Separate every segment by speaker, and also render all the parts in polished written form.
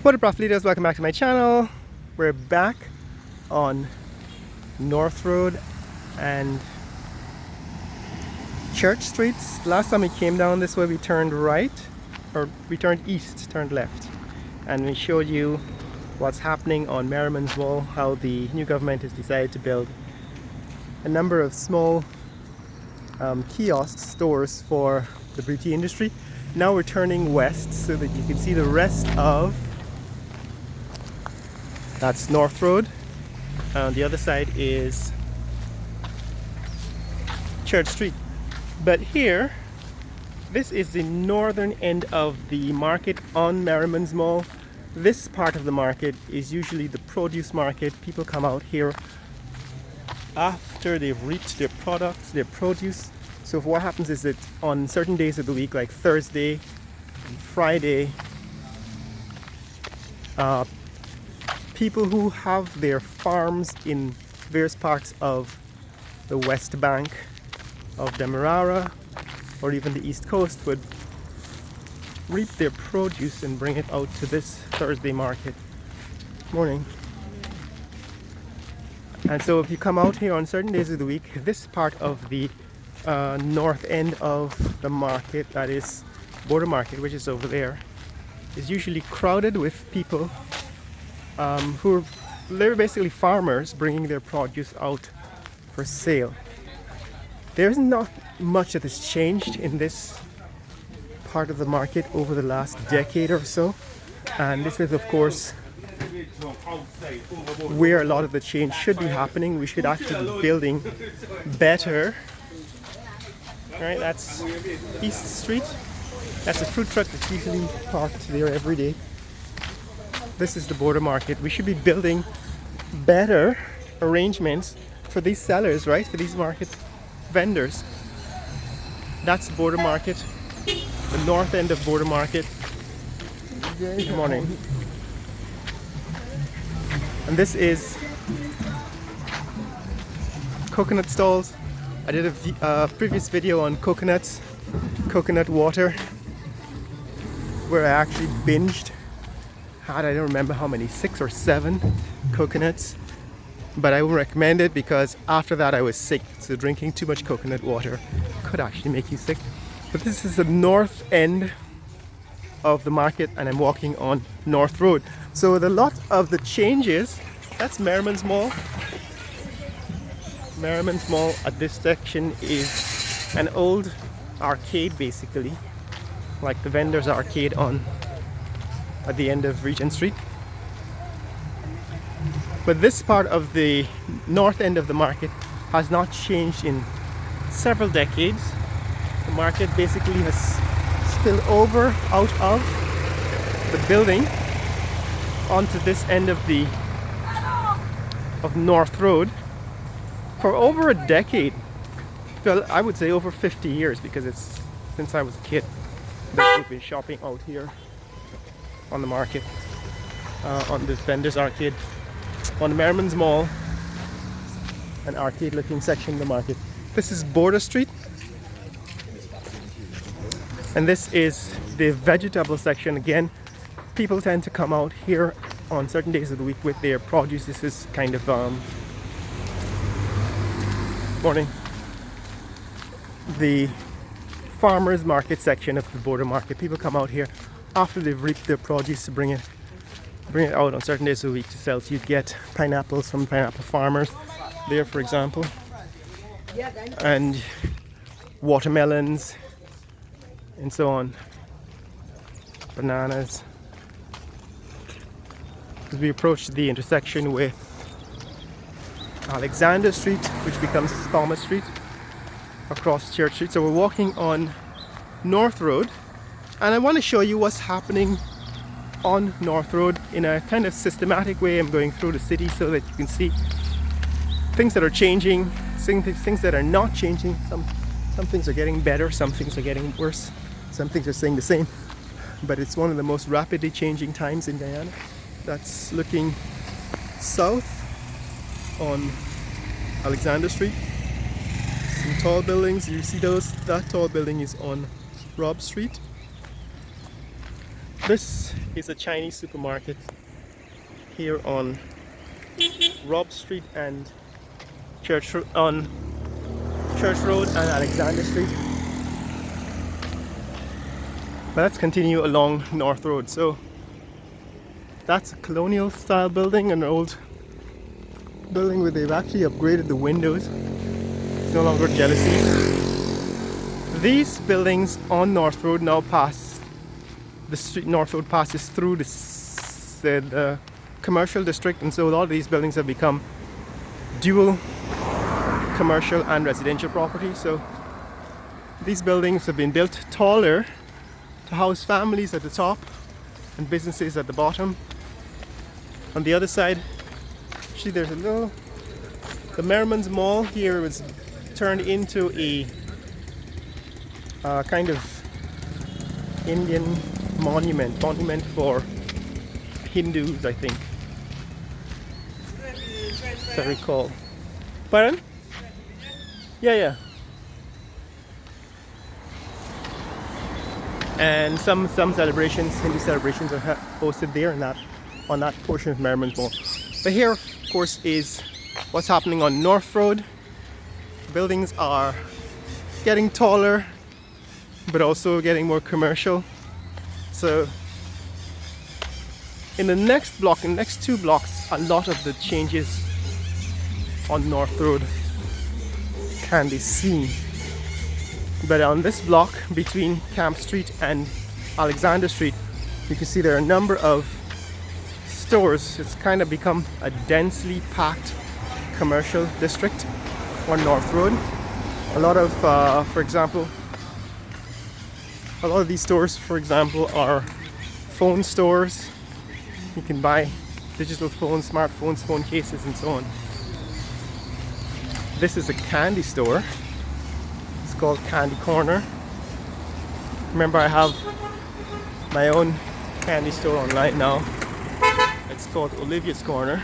Speaker 1: What up, Prof leaders? Welcome back to my channel. We're back on North Road and Church Streets. Last time we came down this way, we turned right, or we turned east, turned left, and we showed you what's happening on Merriman's Wall, how the new government has decided to build a number of small kiosk stores for the beauty industry. Now we're turning west so that you can see the rest of that's North Road. On the other side is Church Street. But here, this is the northern end of the market on Merriman's Mall. This part of the market is usually the produce market. People come out here after they've reaped their products, their produce. So what happens is that on certain days of the week, like Thursday and Friday, people who have their farms in various parts of the West Bank of Demerara or even the East Coast would reap their produce and bring it out to this Thursday market. Morning. And so if you come out here on certain days of the week, this part of the north end of the market, that is Border Market, which is over there, is usually crowded with people they're basically farmers bringing their produce out for sale. There's not much that has changed in this part of the market over the last decade or so, and this is of course where a lot of the change should be happening. We should actually be building better. Alright, that's East Street. That's a food truck that's usually parked there every day. This is the Border Market. We should be building better arrangements for these sellers, right? For these market vendors. That's Border Market, the north end of Border Market. Good morning. And this is coconut stalls. I did a previous video on coconuts, coconut water, where I actually binged. I don't remember how many, 6 or 7 coconuts, but I would recommend it because after that I was sick, so drinking too much coconut water could actually make you sick. But this is the north end of the market and I'm walking on North Road. So with a lot of the changes, that's Merriman's Mall. Merriman's Mall at this section is an old arcade, basically, like the vendors arcade at the end of Regent Street. But this part of the north end of the market has not changed in several decades. The market basically has spilled over out of the building onto this end of North Road for over a decade. Well, I would say over 50 years, because it's since I was a kid that we've been shopping out here on the market, on this vendors arcade, on Merriman's Mall, an arcade looking section of the market. This is Border Street, and this is the vegetable section. Again, people tend to come out here on certain days of the week with their produce. This is kind of morning, the farmers market section of the Border Market. People come out here after they've reaped their produce to bring it out on certain days of the week to sell. So you'd get pineapples from pineapple farmers there, for example, and watermelons and so on, bananas. As we approach the intersection with Alexander Street, which becomes Thomas Street, across Church Street. So we're walking on North Road, and I want to show you what's happening on North Road in a kind of systematic way. I'm going through the city so that you can see things that are changing, things that are not changing. Some things are getting better, some things are getting worse, some things are staying the same. But it's one of the most rapidly changing times in Guyana. That's looking south on Alexander Street. Some tall buildings, you see those? That tall building is on Robb Street. This is a Chinese supermarket here on Robb Street and Church Road and Alexander Street. But let's continue along North Road. So that's a colonial style building, an old building where they've actually upgraded the windows. It's no longer jealousy. These buildings on North Road now pass the street. North Road passes through the commercial district, and so a lot of these buildings have become dual commercial and residential property. So these buildings have been built taller to house families at the top and businesses at the bottom. On the other side, see, there's a little, the Merriman's Mall here was turned into a kind of Indian monument for Hindus, I think, as I recall. Pardon? Yeah. And some celebrations, Hindu celebrations, are hosted there on that portion of Merriman's Mall. But here, of course, is what's happening on North Road. Buildings are getting taller, but also getting more commercial. So in the next block, in the next 2 blocks, a lot of the changes on North Road can be seen. But on this block between Camp Street and Alexander Street, you can see there are a number of stores. It's kind of become a densely packed commercial district on North Road. A lot of, for example, a lot of these stores, for example, are phone stores. You can buy digital phones, smartphones, phone cases, and so on. This is a candy store. It's called Candy Corner. Remember, I have my own candy store online now. It's called Olivia's Corner.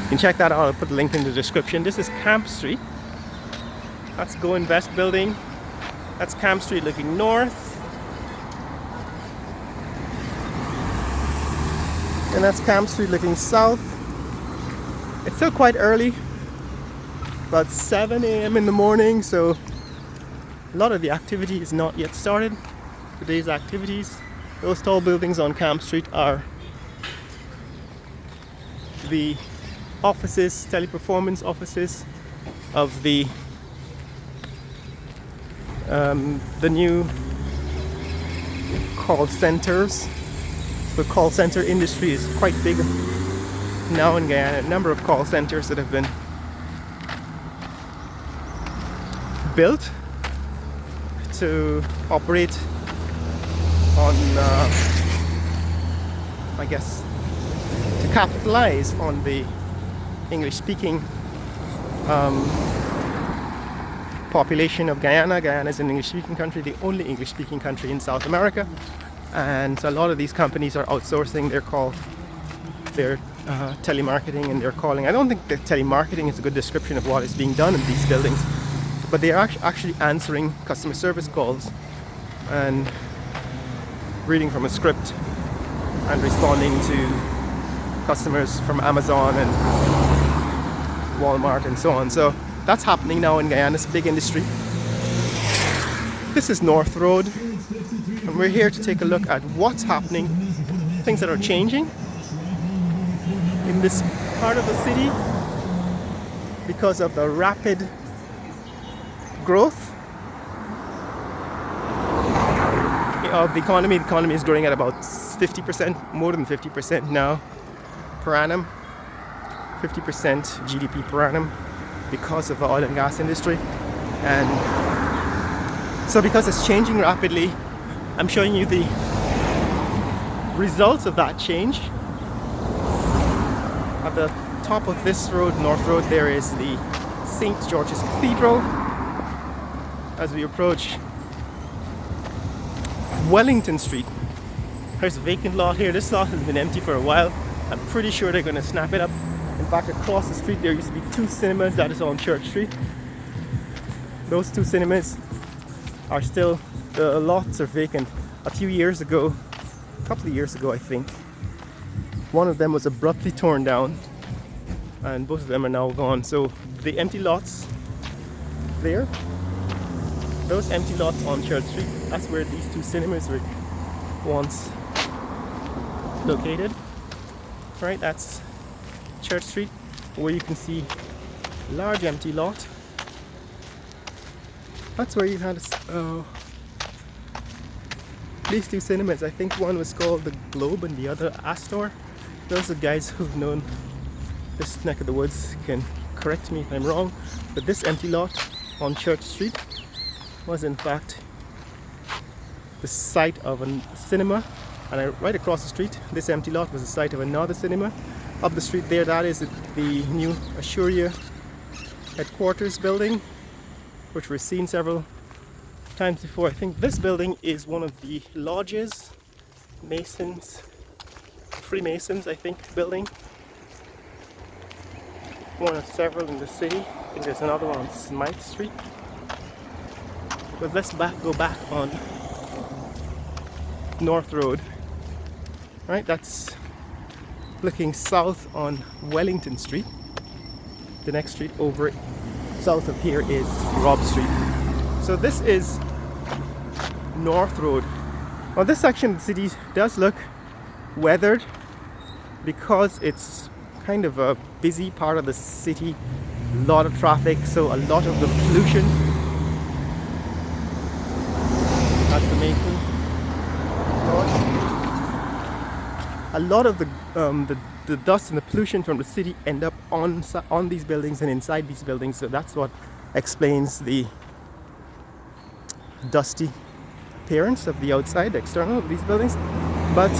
Speaker 1: You can check that out. I'll put the link in the description. This is Camp Street. That's Go Invest building. That's Camp Street looking north. And that's Camp Street looking south. It's still quite early, about 7 a.m. in the morning, so a lot of the activity is not yet started. Today's activities, those tall buildings on Camp Street are the offices, teleperformance offices of the new call centers. The call center industry is quite big now in Guyana. A number of call centers that have been built to operate on, I guess, to capitalize on the English-speaking population of Guyana. Guyana is an English-speaking country, the only English-speaking country in South America, and so a lot of these companies are outsourcing their telemarketing and their calling. I don't think that telemarketing is a good description of what is being done in these buildings, but they are actually answering customer service calls and reading from a script and responding to customers from Amazon and Walmart and so on. So that's happening now in Guyana. It's a big industry. This is North Road, and we're here to take a look at what's happening, things that are changing in this part of the city because of the rapid growth of the economy. The economy is growing at about 50%, more than 50% now per annum, 50% GDP per annum because of the oil and gas industry. And so because it's changing rapidly, I'm showing you the results of that change. At the top of this road, North Road, there is the St. George's Cathedral. As we approach Wellington Street, there's a vacant lot here. This lot has been empty for a while. I'm pretty sure they're going to snap it up. In fact, across the street there used to be 2 cinemas. That is on Church Street. Those 2 cinemas are still the lots are vacant. A few years ago, a couple of years ago I think, one of them was abruptly torn down and both of them are now gone. So the empty lots there, those empty lots on Church Street, that's where these two cinemas were once located. Right, that's Church Street, where you can see a large empty lot. That's where you had these two cinemas. I think one was called the Globe and the other Astor. Those are guys who've known this neck of the woods can correct me if I'm wrong, but this empty lot on Church Street was in fact the site of a cinema, and right across the street, this empty lot was the site of another cinema. Up the street there, that is the new Ashuria headquarters building, which we've seen several times before. I think this building is one of the lodges, Masons, Freemasons, I think, building. One of several in the city. I think there's another one on Smythe Street. But let's go back on North Road. Right, that's looking south on Wellington Street. The next street over south of here is Robb Street. So this is North Road. Well, this section of the city does look weathered because it's kind of a busy part of the city, a lot of traffic, so a lot of the pollution, that's the main thing. A lot of the dust and the pollution from the city end up on these buildings and inside these buildings, so that's what explains the dusty appearance of the outside, the external of these buildings. But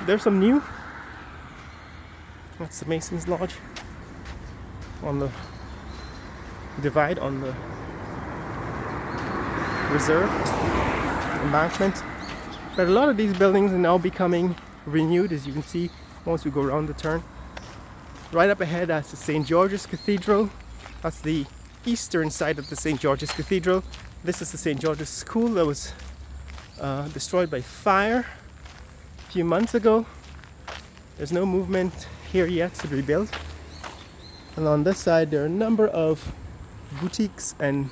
Speaker 1: there's some new. That's the Masons Lodge on the divide on the reserve embankment. But a lot of these buildings are now becoming renewed, as you can see once we go around the turn. Right up ahead, that's the St. George's Cathedral. That's the eastern side of the St. George's Cathedral. This is the St. George's School that was destroyed by fire a few months ago. There's no movement here yet to rebuild. And on this side, there are a number of boutiques and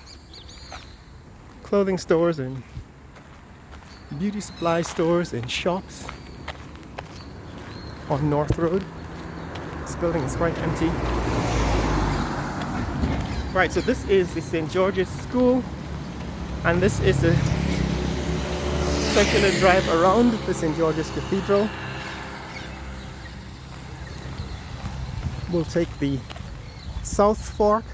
Speaker 1: clothing stores and beauty supply stores and shops on North Road. This building is quite empty. Right, so this is the St. George's School, and this is the circular drive around the St. George's Cathedral. We'll take the South Fork,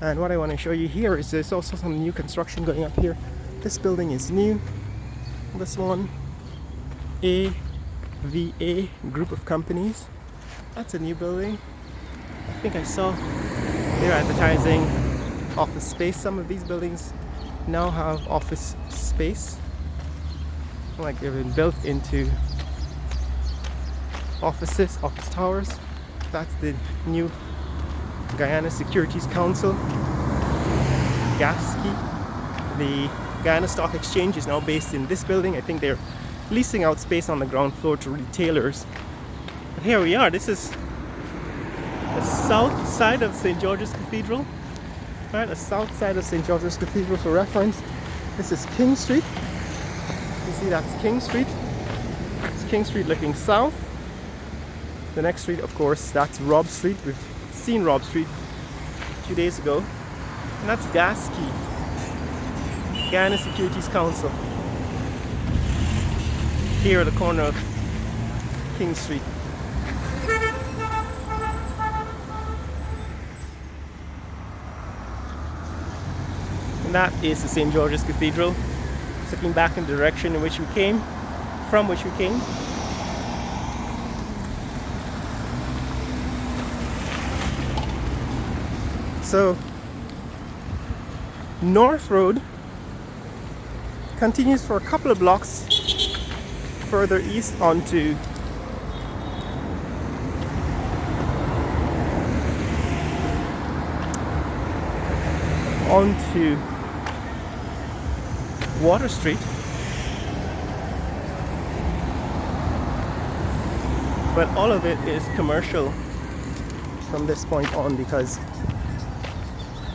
Speaker 1: and what I want to show you here is there's also some new construction going up here. This building is new. This one, AVA group of companies. That's a new building. I think I saw they're advertising office space. Some of these buildings now have office space, like they've been built into offices, office towers. That's the new Guyana Securities Council, GASCI. The Guyana Stock Exchange is now based in this building. I think they're leasing out space on the ground floor to retailers. But here we are. This is the south side of St. George's Cathedral. Right, the south side of St. George's Cathedral for reference. This is King Street. You see, that's King Street. It's King Street looking south. The next street, of course, that's Robb Street. We've seen Robb Street a few days ago. And that's GASCI, Guyana Securities Council. Here at the corner of King Street. And that is the St. George's Cathedral. Looking back in the direction in which we came, from which we came. So, North Road continues for a couple of blocks further east onto Water Street. But all of it is commercial from this point on because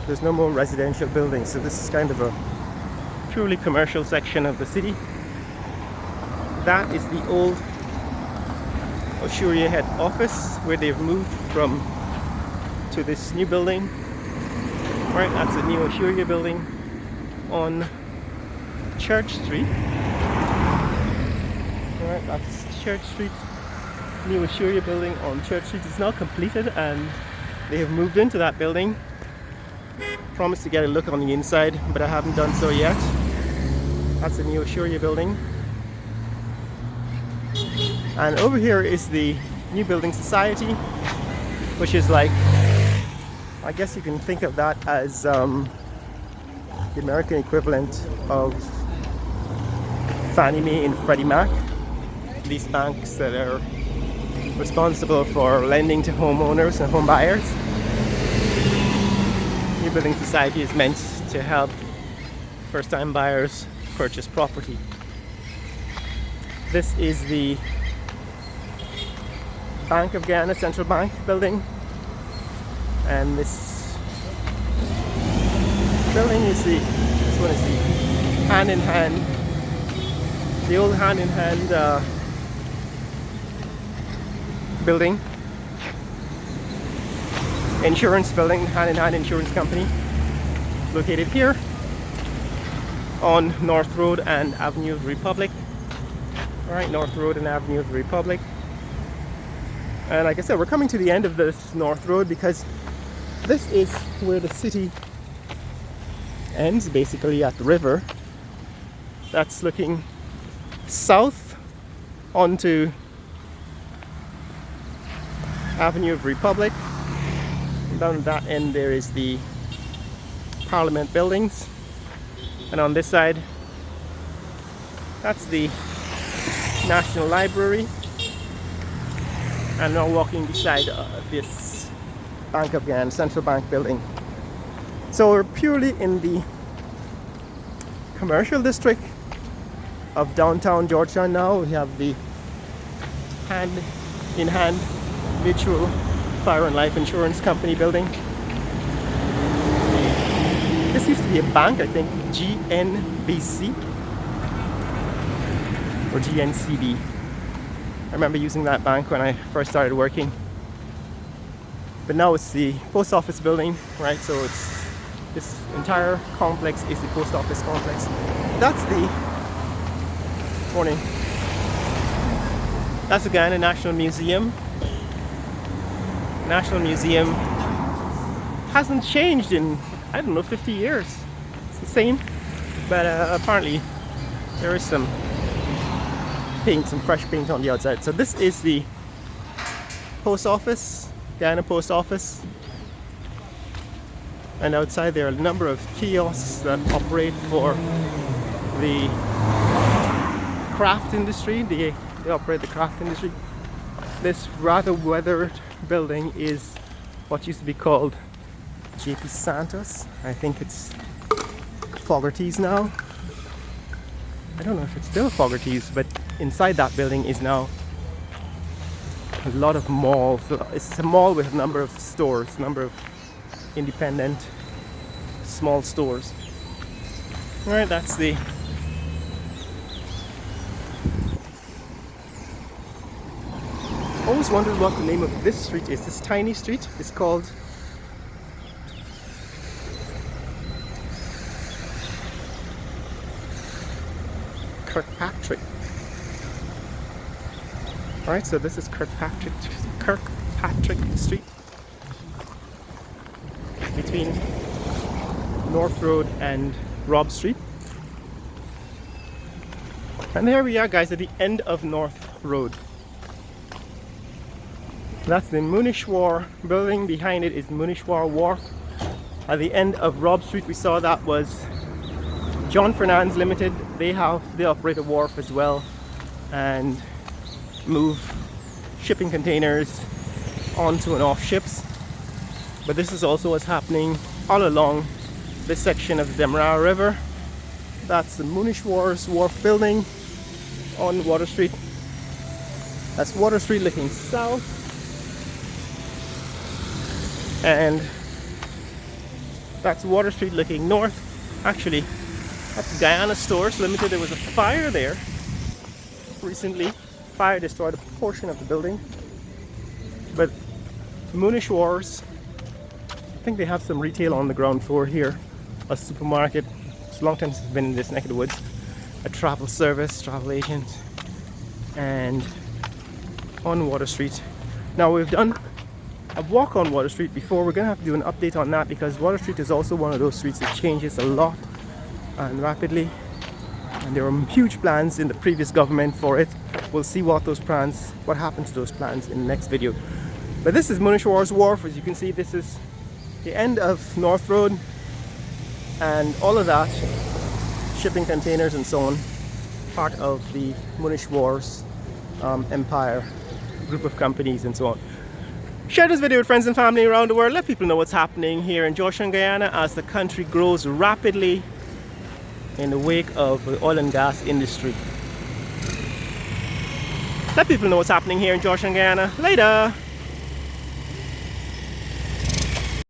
Speaker 1: there's no more residential buildings. So this is kind of a purely commercial section of the city. That is the old Oshuria head office where they've moved from to this new building. Right, that's the new Oshuria building on Church Street. Alright, that's Church Street. New Oshuria building on Church Street is now completed and they have moved into that building. Promised to get a look on the inside, but I haven't done so yet. That's the new Oshuria building. And over here is the New Building Society, which is like, I guess you can think of that as the American equivalent of Fannie Mae and Freddie Mac. These banks that are responsible for lending to homeowners and home buyers. New Building Society is meant to help first-time buyers purchase property. This is the Bank of Guyana Central Bank building, and this building is this one is the hand-in-hand, the old hand-in-hand building, insurance building, hand-in-hand insurance company, located here on North Road and Avenue of the Republic. Alright, North Road and Avenue of the Republic. And like I said, we're coming to the end of this North Road because this is where the city ends, basically at the river. That's looking south onto Avenue of the Republic. And down at that end there is the Parliament buildings. And on this side, that's the National Library. And now walking beside this Bank of Guyana Central Bank building. So we're purely in the commercial district of downtown Georgetown now. We have the hand-in-hand mutual fire and life insurance company building. This used to be a bank, I think, GNBC or GNCB. I remember using that bank when I first started working. But now it's the post office building, right? So it's this entire complex is the post office complex. That's the morning. That's the Guyana National Museum. National Museum hasn't changed in, I don't know, 50 years. It's the same, but apparently there is some paint, some fresh paint on the outside. So this is the post office, Guyana Post Office. And outside there are a number of kiosks that operate for the craft industry. They operate the craft industry. This rather weathered building is what used to be called JP Santos. I think it's Fogarty's now. I don't know if it's still Fogarty's, but inside that building is now a lot of malls. So it's a mall with a number of stores, a number of independent small stores. Alright, that's the always wondered what the name of this street is. This tiny street is called Kirkpatrick. Alright, so this is Kirkpatrick Street between North Road and Robb Street. And there we are, guys, at the end of North Road. That's the Munishwar building. Behind it is Munishwar Wharf. At the end of Robb Street, we saw that was John Fernand's Limited. They operate a wharf as well and move shipping containers onto and off ships. But this is also what's happening all along this section of the Demerara River. That's the Moonish Wharf building on Water Street. That's Water Street looking south. And that's Water Street looking north. Actually, that's Guyana Stores Limited. There was a fire there recently. Fire destroyed a portion of the building. But Moonish Wharf, I think they have some retail on the ground floor here. A supermarket. It's a long time since I've been in this neck of the woods. A travel service, travel agent. And on Water Street. Now we've done a walk on Water Street before. We're going to have to do an update on that because Water Street is also one of those streets that changes a lot and rapidly. And there are huge plans in the previous government for it. We'll see what happened to those plans in the next video. But this is Moonish Wharf. As you can see, this is the end of North Road and all of that, shipping containers and so on, part of the Moonish Wharf empire, group of companies and so on. Share this video with friends and family around the world. Let people know what's happening here in Georgetown, Guyana as the country grows rapidly in the wake of the oil and gas industry. Let people know what's happening here in Georgetown, Guyana. Later!